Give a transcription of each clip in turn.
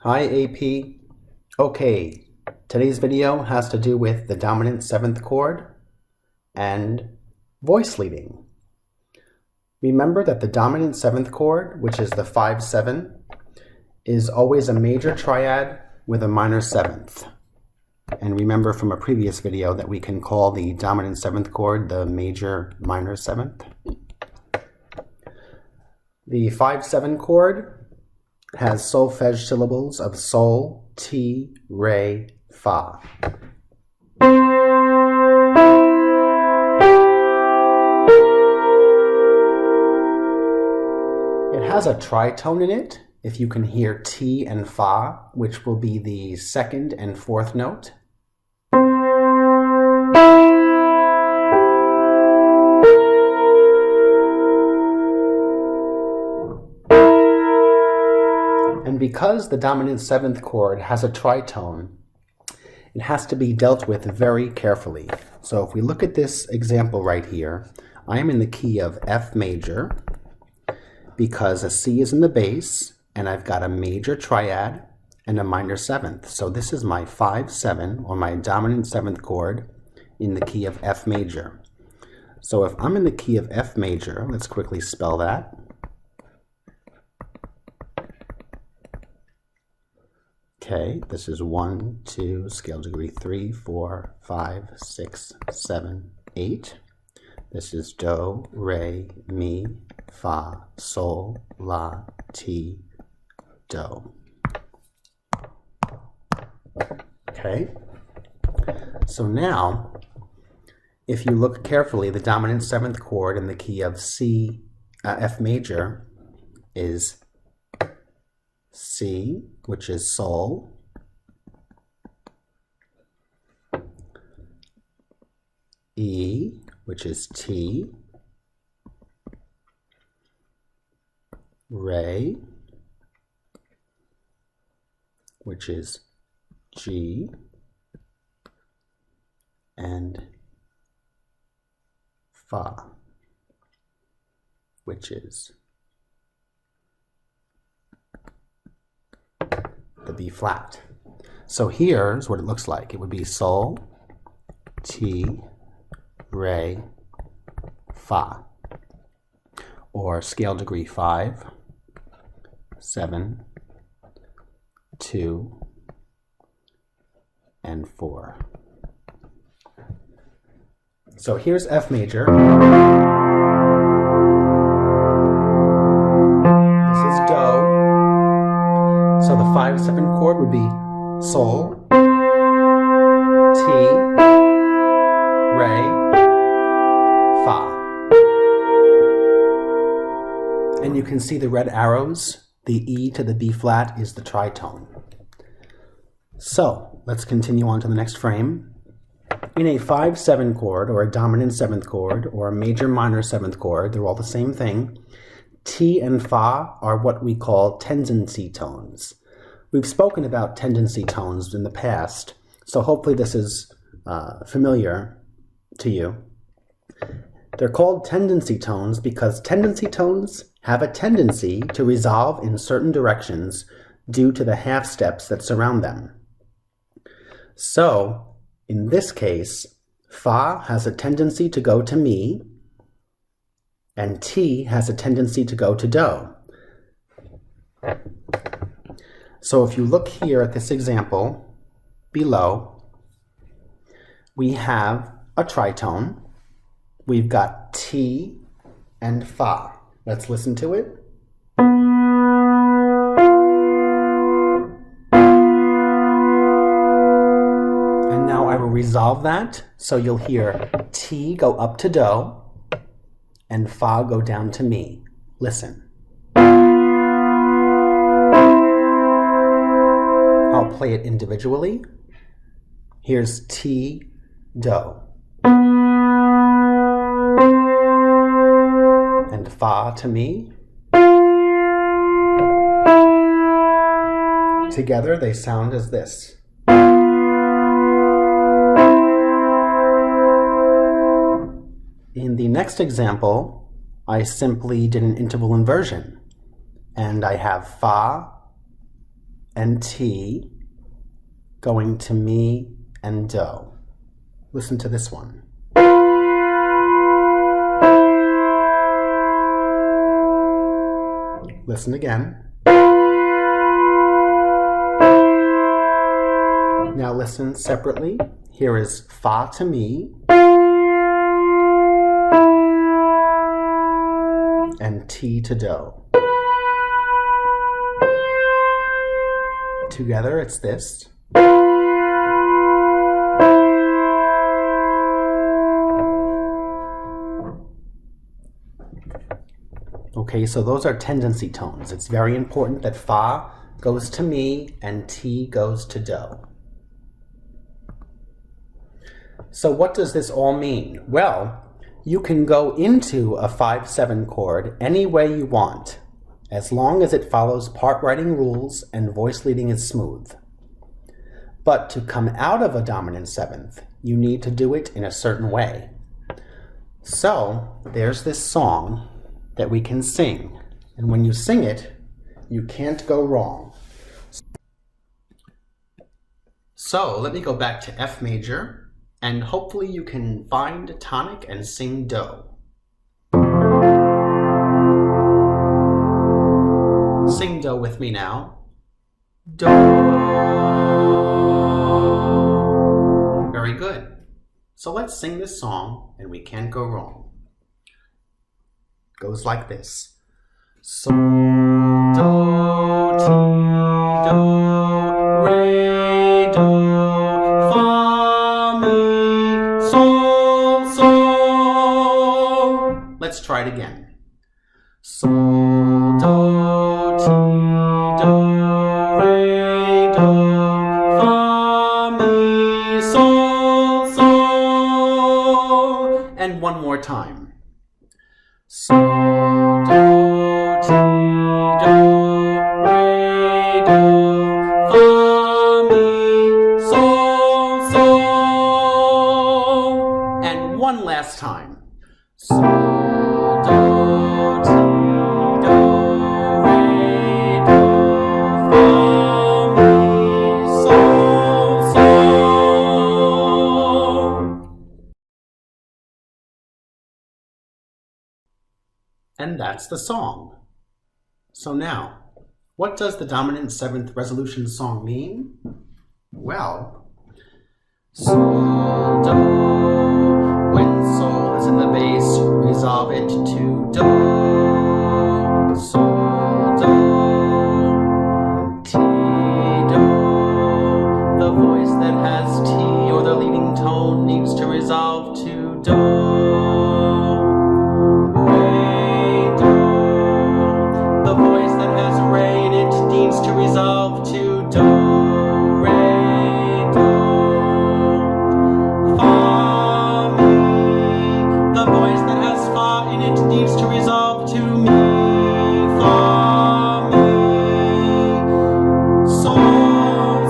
Hi AP. Okay, today's video has to do with the dominant 7th chord and voice leading. Remember that the dominant 7th chord, which is the 5-7, is always a major triad with a minor 7th. And remember from a previous video that we can call the dominant 7th chord the major minor 7th. The 5-7 chord has solfege syllables of sol, ti, re, fa. It has a tritone in it, if you can hear ti and fa, which will be the second and fourth note. And because the dominant 7th chord has a tritone, it has to be dealt with very carefully. So if we look at this example right here, I am in the key of F major because a C is in the bass and I've got a major triad and a minor 7th. So this is my 5-7 or my dominant 7th chord in the key of F major. So if I'm in the key of F major, let's quickly spell that. Okay, this is 1, 2, scale degree 3, 4, 5, 6, 7, 8. This is do, re, mi, fa, sol, la, ti, do. Okay, so now, if you look carefully, the dominant 7th chord in the key of F major is C, which is sol, E, which is T, re, which is G, and fa, which is the B flat. So here's what it looks like. It would be sol, ti, re, fa, or scale degree 5, 7, 2, and 4. So here's F major. This is do. So the 5-7 chord would be sol, ti, re, fa. And you can see the red arrows. The E to the B flat is the tritone. So let's continue on to the next frame. In a 5-7 chord, or a dominant 7th chord, or a major minor 7th chord, they're all the same thing. Ti and fa are what we call tendency tones. We've spoken about tendency tones in the past, so hopefully this is familiar to you. They're called tendency tones because tendency tones have a tendency to resolve in certain directions due to the half steps that surround them. So, in this case, fa has a tendency to go to mi, and ti has a tendency to go to do. So if you look here at this example below, we have a tritone. We've got ti and fa. Let's listen to it. And now I will resolve that. So you'll hear ti go up to do and fa go down to mi. Listen. I'll play it individually. Here's ti, do. And fa to mi. Together they sound as this. In the next example, I simply did an interval inversion. And I have fa and T going to mi and do. Listen to this one. Listen again. Now listen separately. Here is fa to mi and T to do. Together it's this. Okay, so those are tendency tones. It's very important that fa goes to mi and T goes to do. So what does this all mean? Well, you can go into a 5/7 chord any way you want, as long as it follows part writing rules and voice leading is smooth. But to come out of a dominant seventh, you need to do it in a certain way. So there's this song that we can sing, and when you sing it, you can't go wrong. So let me go back to F major, and hopefully you can find tonic and sing do. Sing do with me now. Do. Very good. So let's sing this song, and we can't go wrong. Goes like this. Sol, do, ti, do, re, do, fa, mi, sol, sol. Let's try it again. Sol, do, ti, do, re, do, fa, mi, sol, sol. And one more time. Sol, do, ti, do, re, do, fa, mi, sol, sol. And one last time. Sol, do, ti, do, re, do, fa, mi, sol, sol. And that's the song. So now, what does the dominant seventh resolution song mean? Well, sol, do. When sol is in the bass, resolve it to do. Sol, do. Ti, do. The voice that has T or the leading tone needs to resolve to do. To resolve to do, re, do, fa, mi. The voice that has fa in it needs to resolve to mi, fa, mi. Sol,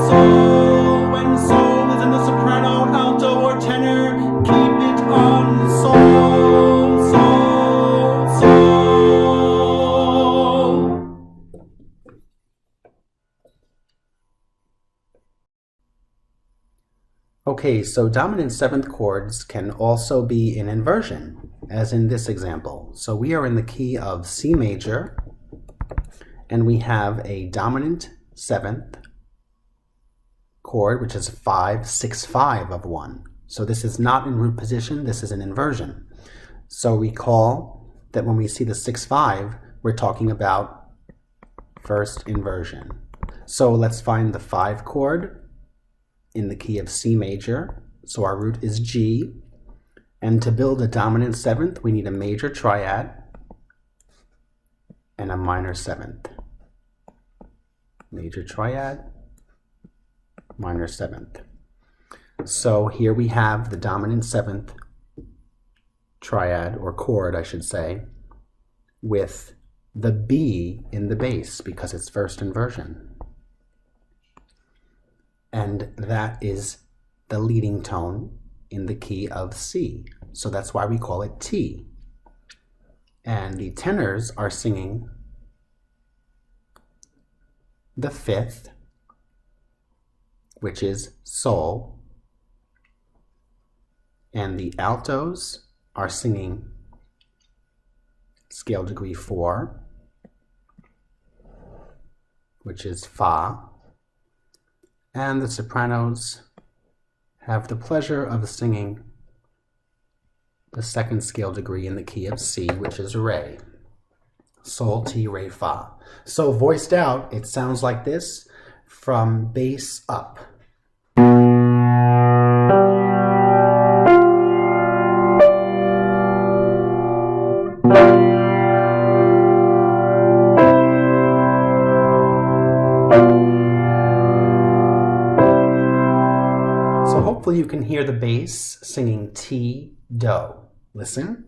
sol. When sol is in the soprano, alto, or tenor, keep it on sol, sol, sol. Okay, so dominant seventh chords can also be in inversion, as in this example. So we are in the key of C major, and we have a dominant seventh chord, which is 5, 6, 5 of 1. So this is not in root position, this is an inversion. So recall that when we see the 6, 5, we're talking about first inversion. So let's find the 5 chord in the key of C major, so our root is G, and to build a dominant seventh we need a major triad and a minor seventh. Major triad, minor seventh. So here we have the dominant seventh triad, or chord I should say, with the B in the bass because it's first inversion. And that is the leading tone in the key of C. So that's why we call it T. And the tenors are singing the 5th which is sol, and the altos are singing scale degree 4, which is fa, and the sopranos have the pleasure of singing the second scale degree in the key of C, which is re. Sol, ti, re, fa. So voiced out, it sounds like this from bass up. So hopefully you can hear the bass singing ti, do. Listen.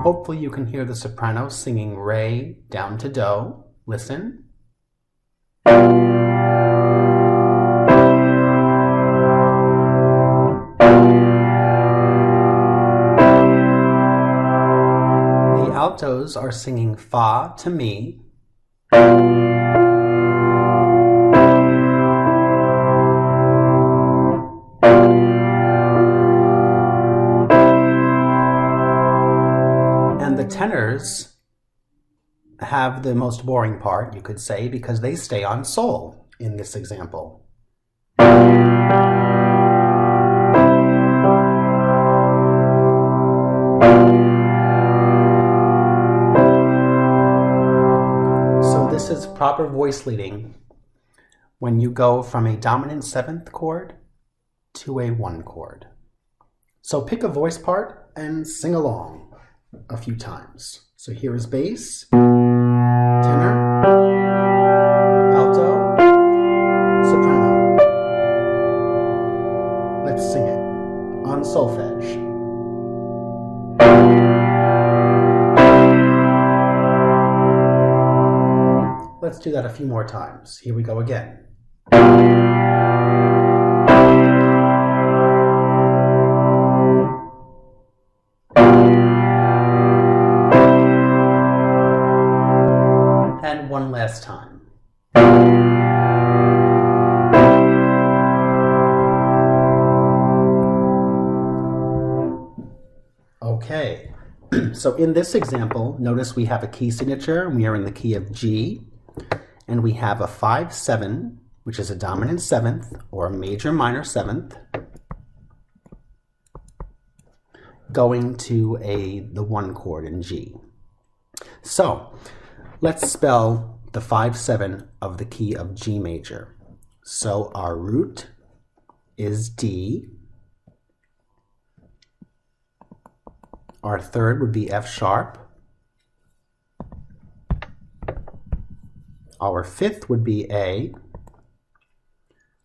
Hopefully you can hear the soprano singing re down to do. Listen. The altos are singing fa to mi. And the tenors have the most boring part, you could say, because they stay on sol in this example. So this is proper voice leading when you go from a dominant 7th chord to a 1 chord. So pick a voice part and sing along a few times. So here is bass, tenor, alto, soprano. Let's sing it on solfege. Let's do that a few more times. Here we go again. And one last time. Okay, so in this example, notice we have a key signature. We are in the key of G, and we have a 5-7, which is a dominant 7th or a major minor 7th, going to the 1 chord in G. So let's spell the 5-7 of the key of G major. So our root is D. Our third would be F sharp. Our fifth would be A.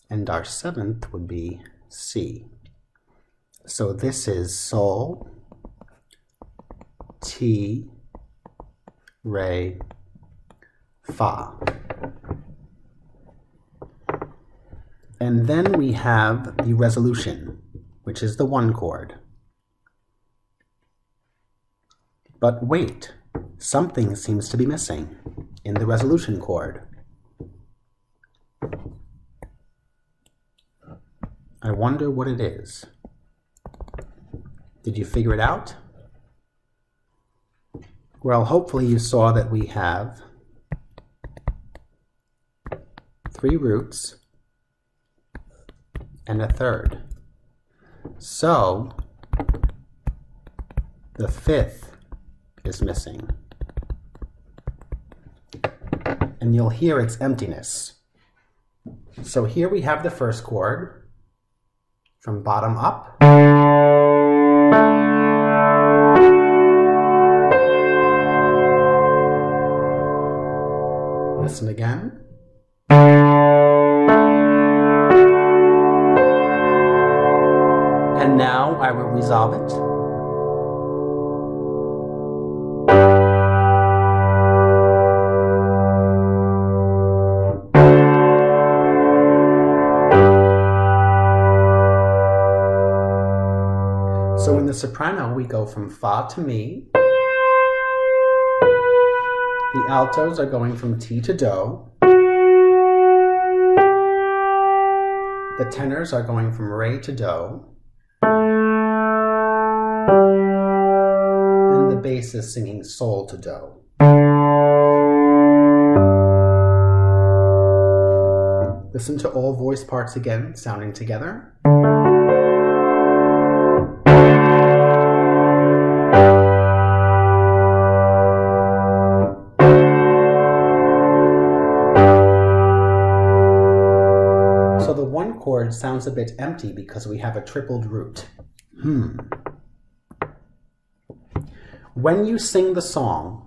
And our 7th would be C. So this is sol, ti, re, fa. And then we have the resolution, which is the 1 chord. But wait, something seems to be missing in the resolution chord. I wonder what it is. Did you figure it out? Well, hopefully you saw that we have 3 roots and a third. So the 5th is missing. And you'll hear its emptiness. So here we have the 1st chord from bottom up. Listen again. And now I will resolve it. So in the soprano, we go from fa to mi. The altos are going from ti to do. The tenors are going from re to do. And the bass is singing sol to do. Listen to all voice parts again, sounding together. So the one chord sounds a bit empty because we have a tripled root. When you sing the song,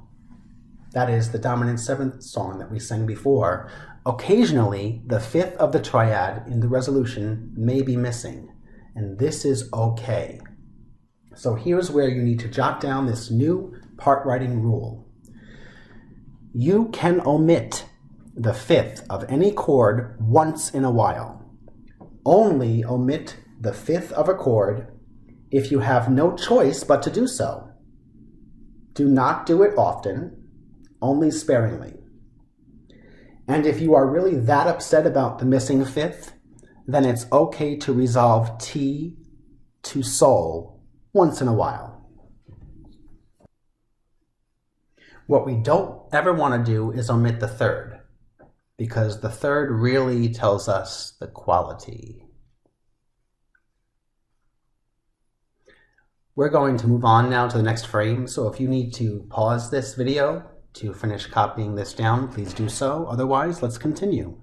that is the dominant seventh song that we sang before, occasionally the fifth of the triad in the resolution may be missing, and this is okay. So here's where you need to jot down this new part writing rule. You can omit the fifth of any chord once in a while. Only omit the fifth of a chord if you have no choice but to do so. Do not do it often, only sparingly. And if you are really that upset about the missing fifth, then it's okay to resolve T to sol once in a while. What we don't ever want to do is omit the third, because the third really tells us the quality. We're going to move on now to the next frame, so if you need to pause this video to finish copying this down, please do so. Otherwise, let's continue.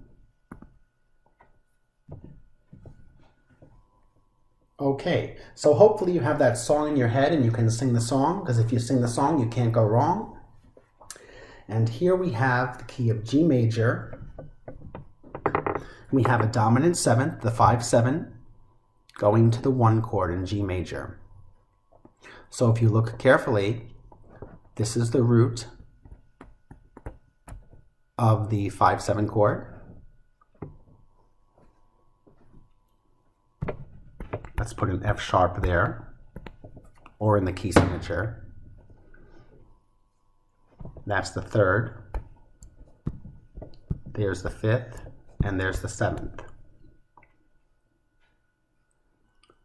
Okay, so hopefully you have that song in your head and you can sing the song, because if you sing the song, you can't go wrong. And here we have the key of G major. We have a dominant seventh, the 5-7, going to the 1 chord in G major. So if you look carefully, this is the root of the 5-7 chord. Let's put an F sharp there, or in the key signature. That's the third. There's the fifth, and there's the seventh.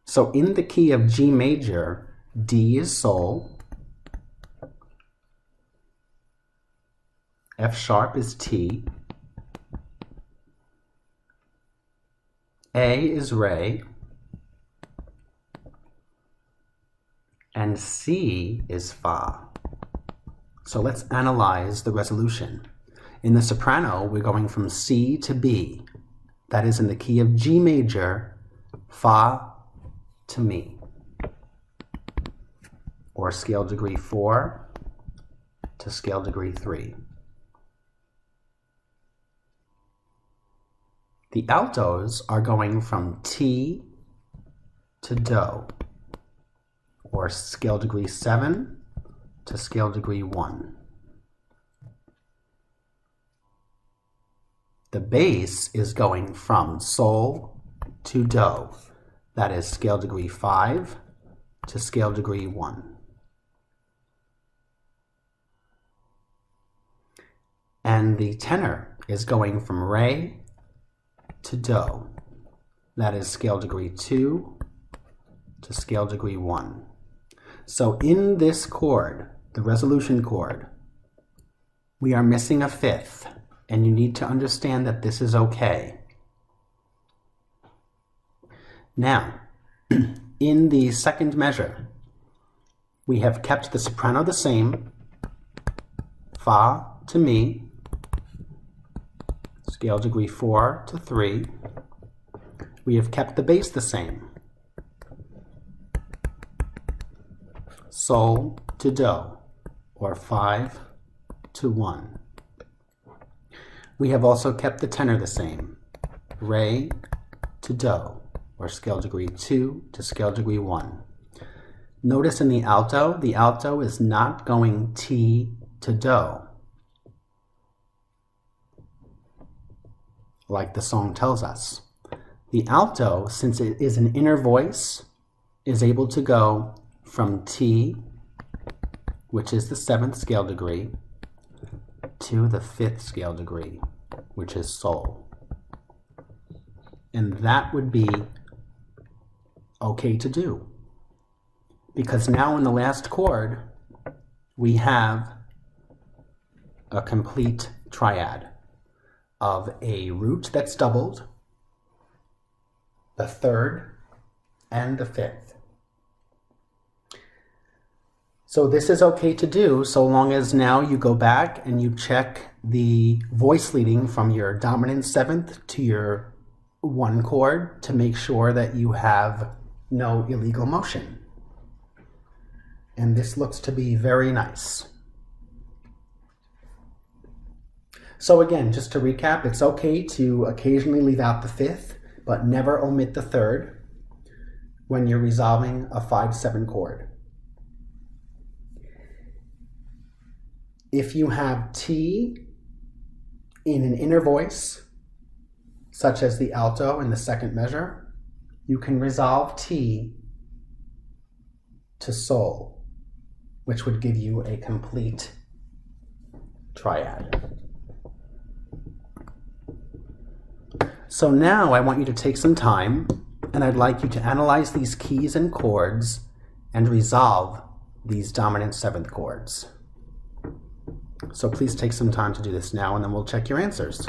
So in the key of G major, D is sol, F sharp is T, A is re, and C is fa. So let's analyze the resolution. In the soprano, we're going from C to B. That is in the key of G major, fa to mi, or scale degree 4 to scale degree 3. The altos are going from T to do, or scale degree 7 to scale degree 1. The bass is going from sol to do, that is scale degree 5 to scale degree 1. And the tenor is going from re to do, that is scale degree 2 to scale degree 1. So in this chord, the resolution chord, we are missing a fifth, and you need to understand that this is okay. Now, in the second measure, we have kept the soprano the same, fa to mi, scale degree 4 to 3. We have kept the bass the same, sol to do, or 5 to 1. We have also kept the tenor the same, re to do, or scale degree 2 to scale degree 1. Notice in the alto is not going T to do, like the song tells us. The alto, since it is an inner voice, is able to go from T, which is the 7th scale degree, to the 5th scale degree, which is sol. And that would be okay to do, because now in the last chord we have a complete triad of a root that's doubled, the 3rd, and the 5th. So this is okay to do so long as now you go back and you check the voice leading from your dominant 7th to your 1 chord to make sure that you have no illegal motion. And this looks to be very nice. So again, just to recap, it's okay to occasionally leave out the 5th, but never omit the 3rd when you're resolving a 5-7 chord. If you have T in an inner voice, such as the alto in the 2nd measure, you can resolve T to sol, which would give you a complete triad. So now I want you to take some time, and I'd like you to analyze these keys and chords and resolve these dominant 7th chords. So please take some time to do this now, and then we'll check your answers.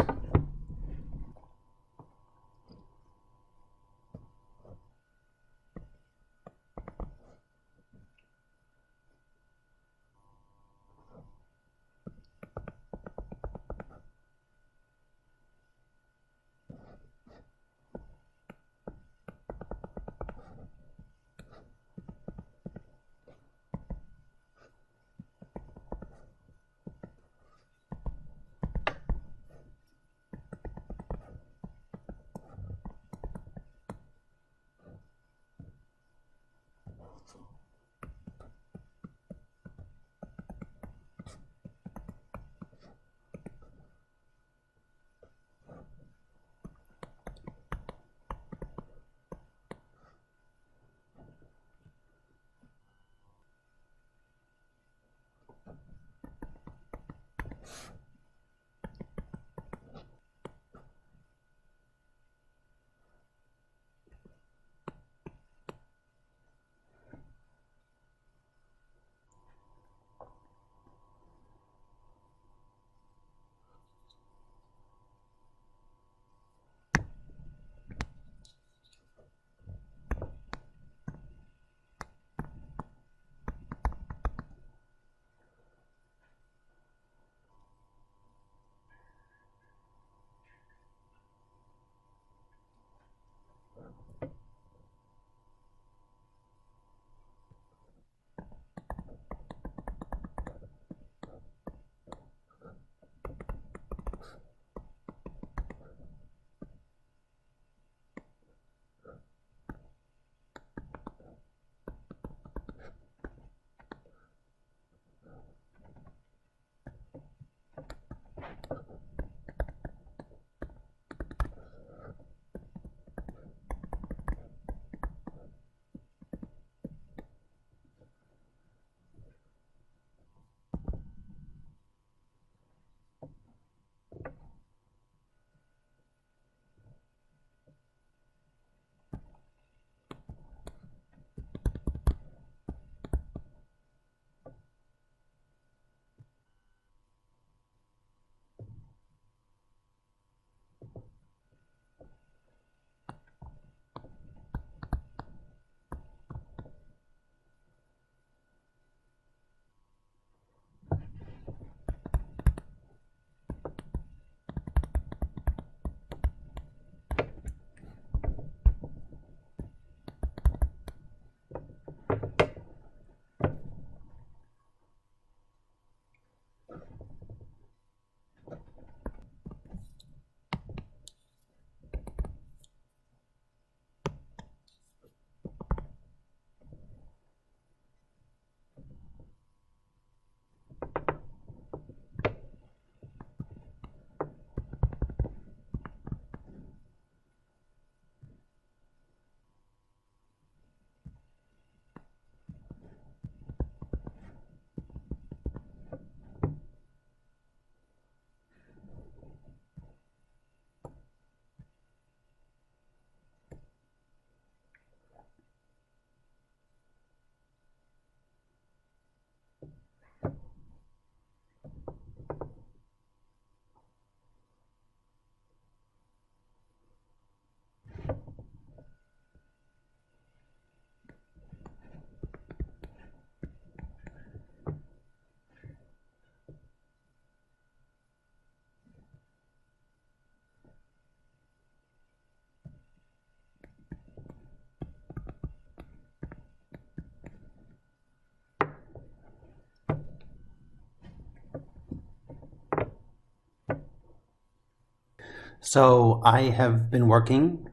So I have been working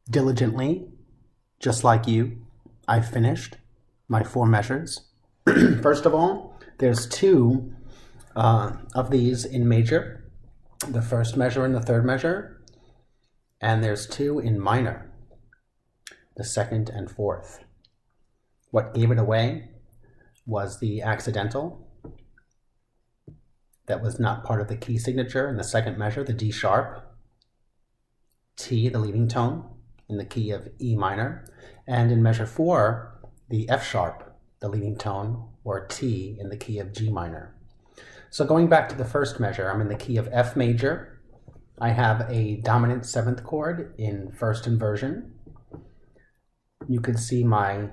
diligently, just like you. I finished my 4 measures. First of all, there's 2 of these in major, the first measure and the third measure, and there's 2 in minor, the second and fourth. What gave it away was the accidental that was not part of the key signature in the second measure, the D sharp, T, the leading tone, in the key of E minor, and in measure 4, the F sharp, the leading tone, or T, in the key of G minor. So going back to the first measure, I'm in the key of F major. I have a dominant 7th chord in first inversion. You can see my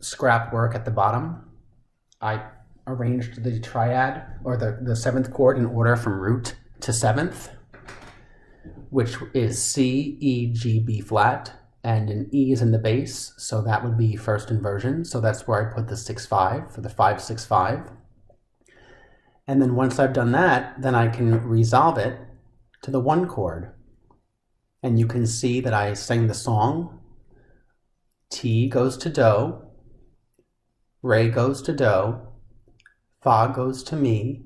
scrap work at the bottom. I arranged the triad, or the 7th chord, in order from root to 7th, which is C, E, G, B flat, and an E is in the bass, so that would be first inversion. So that's where I put the 6-5 for the 5-6-5. And then once I've done that, then I can resolve it to the 1 chord. And you can see that I sang the song. T goes to do, Re goes to do, Fa goes to mi,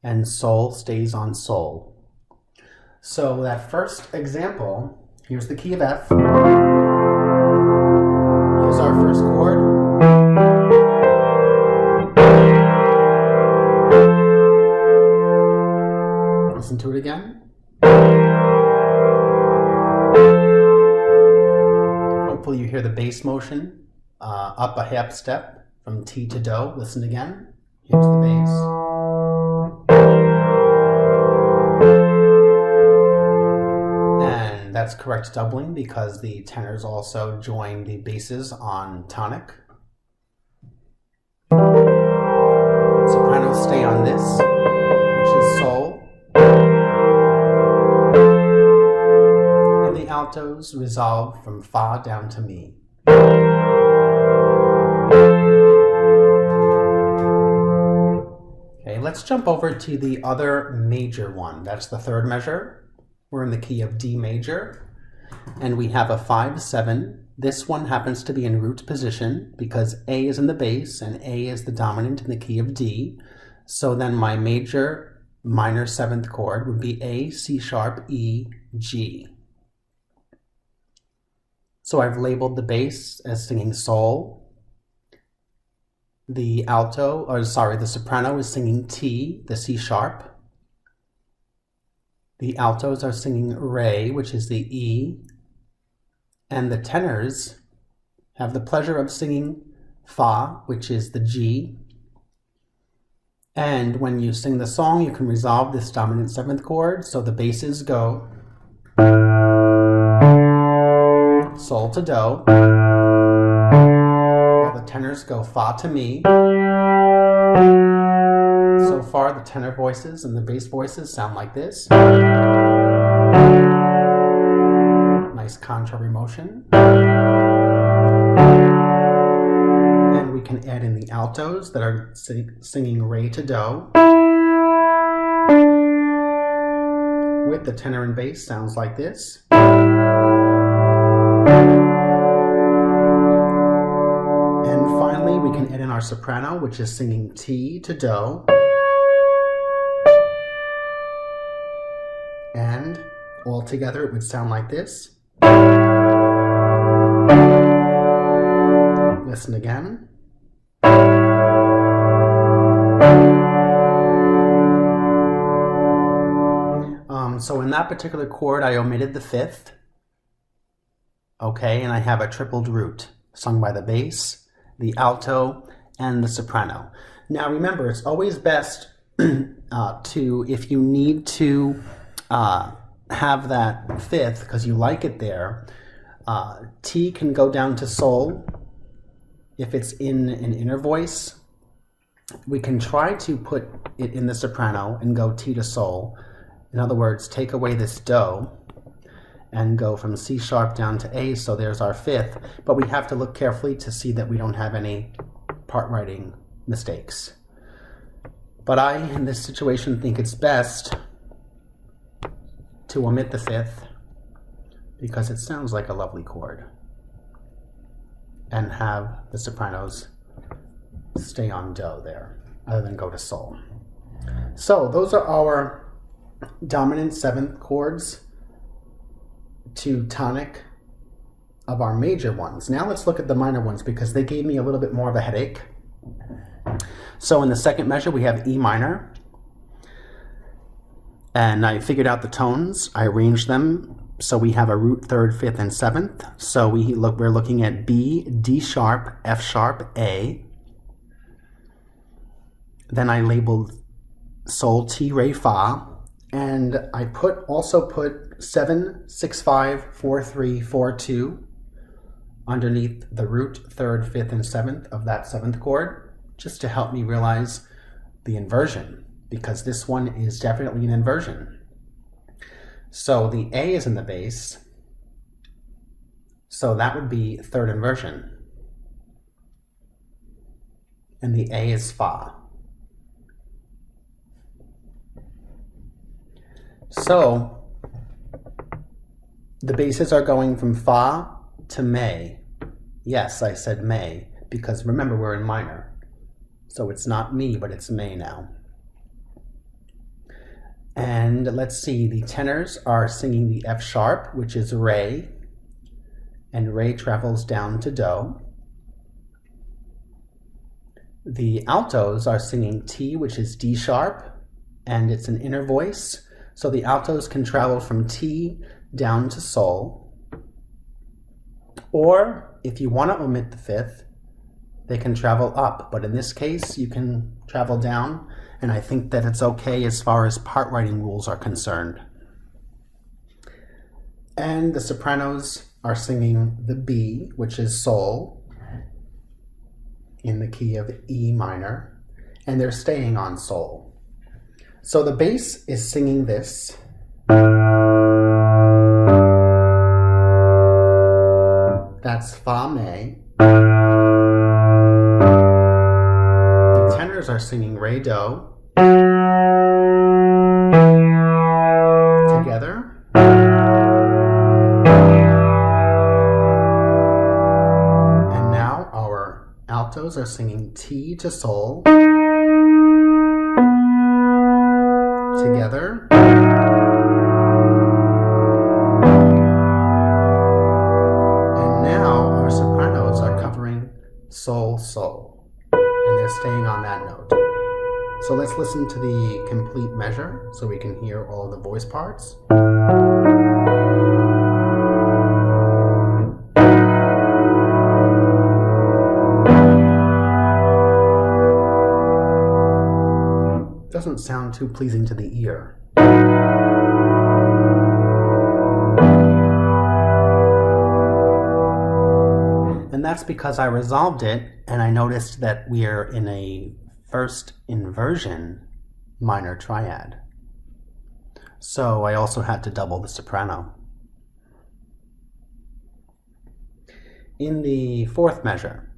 and Sol stays on Sol. So that first example, here's the key of F. Here's our first chord. Listen to it again. Hopefully you hear the bass motion up a half step from T to do. Listen again. Here's the bass. And that's correct doubling because the tenors also join the basses on tonic. Sopranos stay on this, which is Sol. And the altos resolve from Fa down to Mi. Okay, let's jump over to the other major one. That's the third measure. We're in the key of D major, and we have a 5-7. This one happens to be in root position because A is in the bass and A is the dominant in the key of D. So then my major minor 7th chord would be A, C sharp, E, G. So I've labeled the bass as singing Sol. The the soprano is singing T, the C sharp. The altos are singing Re, which is the E. And the tenors have the pleasure of singing Fa, which is the G. And when you sing the song, you can resolve this dominant 7th chord. So the basses go Sol to do, while the tenors go Fa to Mi. So far, the tenor voices and the bass voices sound like this. Nice contrary motion. And we can add in the altos that are singing Re to do. With the tenor and bass sounds like this. And finally, we can add in our soprano, which is singing T to do. And all together it would sound like this. Listen again. So in that particular chord, I omitted the 5th. Okay, and I have a tripled root sung by the bass, the alto, and the soprano. Now remember, it's always best if you need to have that 5th because you like it there, T can go down to Sol if it's in an inner voice. We can try to put it in the soprano and go T to Sol. In other words, take away this do and go from C sharp down to A, so there's our 5th, but we have to look carefully to see that we don't have any part writing mistakes. But I, in this situation, think it's best to omit the fifth because it sounds like a lovely chord, and have the sopranos stay on do there, other than go to sol. So those are our dominant seventh chords to tonic of our major ones. Now let's look at the minor ones because they gave me a little bit more of a headache. So in the second measure we have E minor, and I figured out the tones. I arranged them so we have a root, third, fifth, and seventh. So we're looking at B, D sharp, F sharp, A. Then I labeled sol, ti, re, fa, and I also put 7, 6, 5, 4, 3, 4, 2 underneath the root, third, fifth, and seventh of that seventh chord, just to help me realize the inversion, because this one is definitely an inversion. So the A is in the bass, so that would be third inversion. And the A is fa. So the basses are going from fa to me. Yes, I said me, because remember we're in minor. So it's not me, but it's me now. And let's see, the tenors are singing the F sharp, which is re, and re travels down to do. The altos are singing T, which is D sharp, and it's an inner voice. So the altos can travel from T down to sol. Or if you want to omit the fifth, they can travel up. But in this case, you can travel down. And I think that it's okay as far as part writing rules are concerned. And the sopranos are singing the B, which is sol, in the key of E minor, and they're staying on sol. So the bass is singing this. That's fa me. The tenors are singing re do. Together. And now our altos are singing T to sol. Together. And now our sopranos are covering sol, sol. And they're staying on that note. So let's listen to the complete measure so we can hear all of the voice parts. Doesn't sound too pleasing to the ear. And that's because I resolved it and I noticed that we are in a first inversion minor triad. So I also had to double the soprano. In the fourth measure,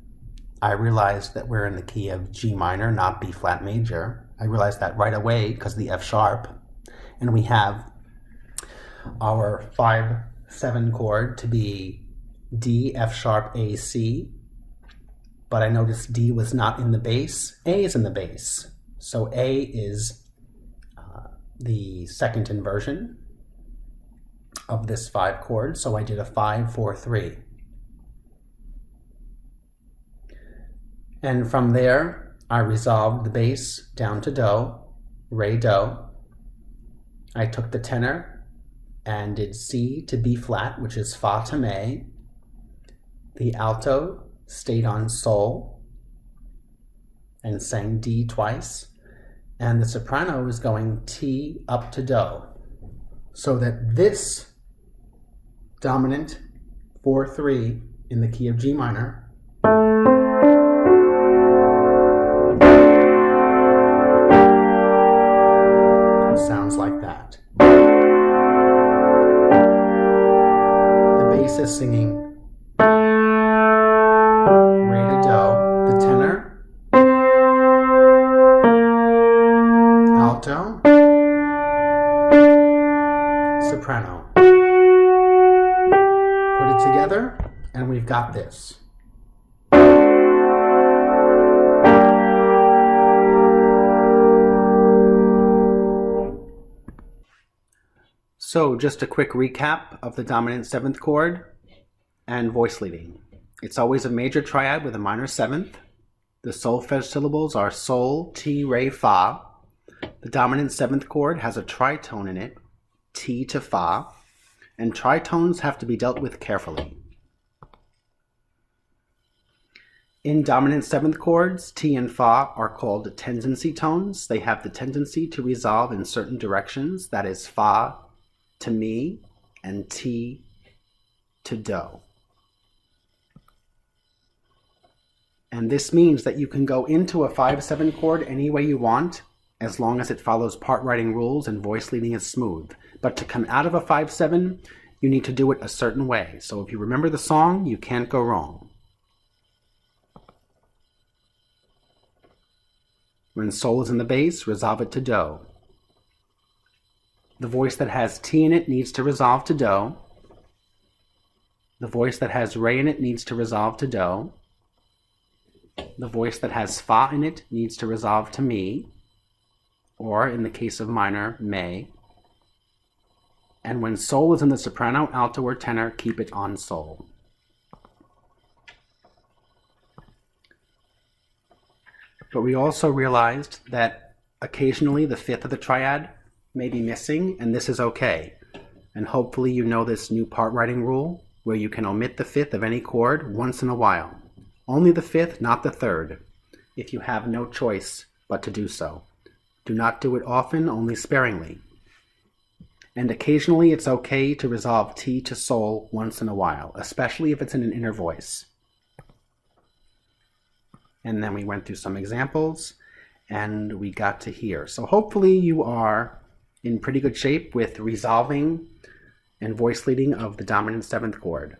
I realized that we're in the key of G minor, not B flat major. I realized that right away because of the F sharp. And we have our 5-7 chord to be D, F sharp, A, C. But I noticed D was not in the bass. A is in the bass. So A is the second inversion of this 5 chord. So I did a 5, 4, 3. And from there, I resolved the bass down to do, re do. I took the tenor and did C to B flat, which is fa to me. The alto stayed on sol and sang D twice. And the soprano is going T up to do. So that this dominant 4-3 in the key of G minor sounds like that. The bass is singing re to do. The tenor, alto, soprano. Put it together, and we've got this. So just a quick recap of the dominant 7th chord and voice leading. It's always a major triad with a minor 7th. The solfege syllables are sol, ti, re, fa. The dominant 7th chord has a tritone in it, ti to fa, and tritones have to be dealt with carefully. In dominant 7th chords, ti and fa are called tendency tones. They have the tendency to resolve in certain directions, that is fa to mi and ti to do. And this means that you can go into a 5-7 chord any way you want, as long as it follows part writing rules and voice leading is smooth. But to come out of a 5-7, you need to do it a certain way. So if you remember the song, you can't go wrong. When sol is in the bass, resolve it to do. The voice that has ti in it needs to resolve to do. The voice that has re in it needs to resolve to do. The voice that has fa in it needs to resolve to mi, or in the case of minor, me. And when sol is in the soprano, alto, or tenor, keep it on sol. But we also realized that occasionally the 5th of the triad may be missing, and this is okay. And hopefully you know this new part writing rule, where you can omit the 5th of any chord once in a while. Only the 5th, not the 3rd, if you have no choice but to do so. Do not do it often, only sparingly. And occasionally it's okay to resolve ti to sol once in a while, especially if it's in an inner voice. And then we went through some examples, and we got to here. So hopefully you are in pretty good shape with resolving and voice leading of the dominant 7th chord.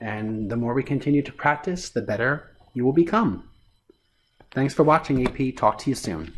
And the more we continue to practice, the better you will become. Thanks for watching, AP. Talk to you soon.